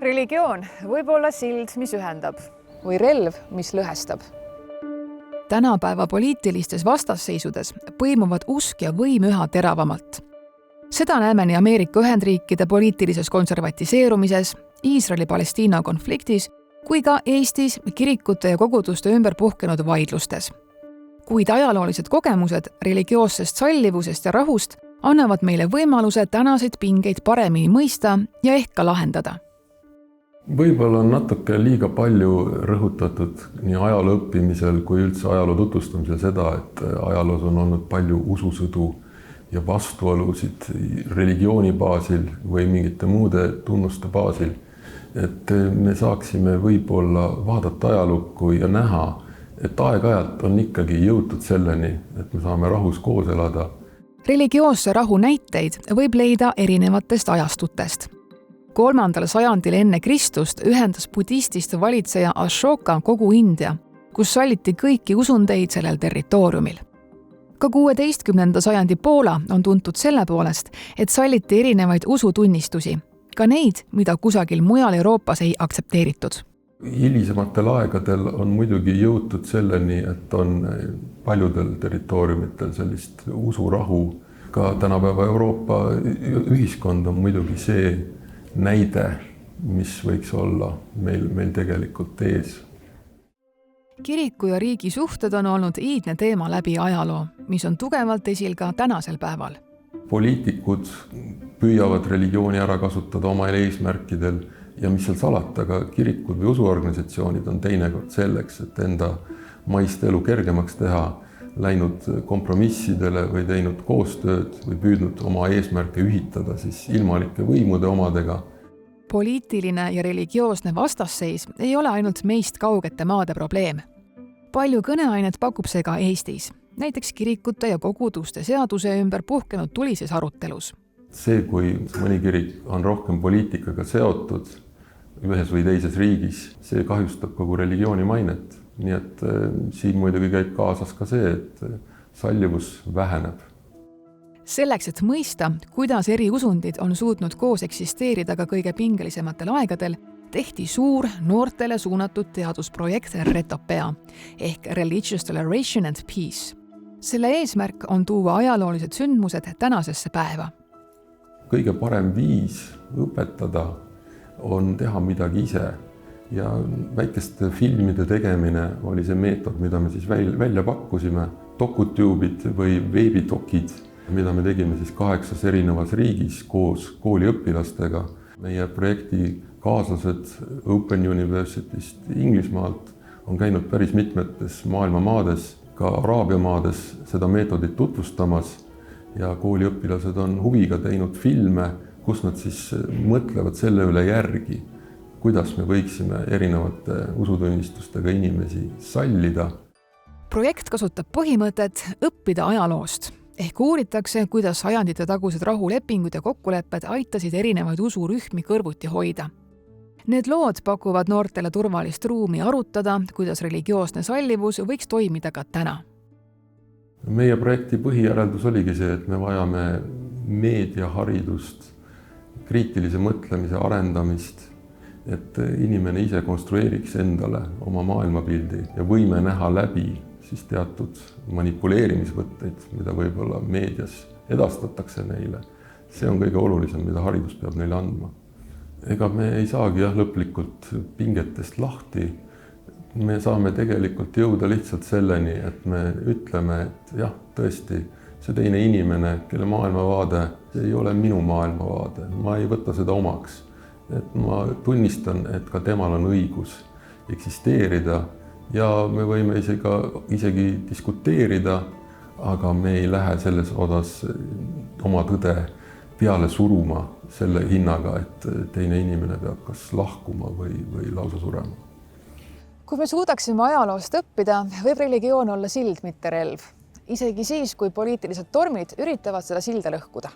Religioon võib olla sild, mis ühendab, või relv, mis lõhestab. Tänapäeva poliitilistes vastasseisudes põimuvad usk ja võim üha teravamalt. Seda näeme nii Ameerika Ühendriikide poliitilises konservatiseerumises, Iisraeli-Palestiina konfliktis, kui ka Eestis kirikute ja koguduste ümber puhkenud vaidlustes. Kuid ajaloolised kogemused religioossest sallivusest ja rahust annavad meile võimaluse tänaseid pingeid paremini mõista ja ehk ka lahendada. Võib-olla on natuke liiga palju rõhutatud nii ajaloo õppimisel kui üldse ajaloo tutvustamisel seda, et ajaloos on olnud palju ususõdu ja vastuolusid religiooni baasil või mingite muude tunnuste baasil. Et me saaksime võib-olla vaadata ajalukku ja näha, et aeg-ajalt on ikkagi jõutud selleni, et me saame rahus koos elada. Religioosse rahu näiteid võib leida erinevatest ajastutest. 3. sajandil enne Kristust ühendas budistist valitseja Ashoka kogu India, kus salliti kõiki usundeid sellel territooriumil. Ka 16. sajandi Poola on tuntud selle poolest, et salliti erinevaid usutunnistusi, ka neid, mida kusagil mujal Euroopas ei aktsepteeritud. Hilisematel aegadel on muidugi jõutud selleni, et on paljudel territooriumitel sellist usurahu. Ka tänapäeva Euroopa ühiskond on muidugi see näide, mis võiks olla meil tegelikult ees. Kiriku ja riigi suhted on olnud iidne teema läbi ajaloo, mis on tugevalt esil ka tänasel päeval. Poliitikud püüavad religiooni ära kasutada oma eesmärkidel ja mis seal salata, ka kirikud või usuorganisatsioonid on teinekord selleks, et enda maist elu kergemaks teha, läinud kompromissidele või teinud koostööd või püüdnud oma eesmärke ühitada siis ilmalike võimude omadega. Poliitiline ja religioosne vastasseis ei ole ainult meist kaugete maade probleem. Palju kõneainet pakub see ka Eestis, näiteks kirikute ja koguduste seaduse ümber puhkenud tulises arutelus. See, kui mõni kirik on rohkem poliitikaga seotud ühes või teises riigis, see kahjustab kogu religiooni mainet. Nii et siin muidugi käib kaasas ka see, et sallivus väheneb. Selleks, et mõista, kuidas eri usundid on suutnud koos eksisteerida ka kõige pingelisematel aegadel, tehti suur noortele suunatud teadusprojekt RETOPEA ehk Religious Toleration and Peace. Selle eesmärk on tuua ajaloolised sündmused tänasesse päeva. Kõige parem viis õpetada on teha midagi ise. Ja väikeste filmide tegemine oli see meetod, mida me siis välja pakkusime, dokutuubid või veebidokid, mida me tegime siis 8 erinevas riigis koos kooliõpilastega. Meie projekti kaaslased Open Universityst Inglismaalt on käinud päris mitmetes maailma maades, ka Araabia maades seda meetodit tutvustamas ja kooliõpilased on huviga teinud filme, kus nad siis mõtlevad selle üle järgi, kuidas me võiksime erinevate usutunnistustega inimesi sallida. Projekt kasutab põhimõtet õppida ajaloost, ehk uuritakse, kuidas sajandite tagused rahulepingud ja kokkulepped aitasid erinevaid usurühmi kõrvuti hoida. Need lood pakuvad noortele turvalist ruumi arutada, kuidas religioosne sallivus võiks toimida ka täna. Meie projekti põhijäreldus oligi see, et me vajame meediaharidust, kriitilise mõtlemise arendamist, et inimene ise konstrueeriks endale oma maailmapildi ja võime näha läbi siis teatud manipuleerimisvõtteid, mida võib-olla meedias edastatakse neile. See on kõige olulisem, mida haridus peab neile andma. Ega me ei saagi lõplikult pingetest lahti. Me saame tegelikult jõuda lihtsalt selleni, et me ütleme, et jah, tõesti, see teine inimene, kelle maailmavaade, see ei ole minu maailmavaade. Ma ei võta seda omaks. Et ma tunnistan, et ka temal on õigus eksisteerida ja me võime isegi diskuteerida, aga me ei lähe selles osas oma tõde peale suruma selle hinnaga, et teine inimene peab kas lahkuma või lausa surema. Kui me suudaksime ajaloost õppida, võib religioon olla sild, mitte relv. Isegi siis, kui poliitilised tormid üritavad seda silda lõhkuda.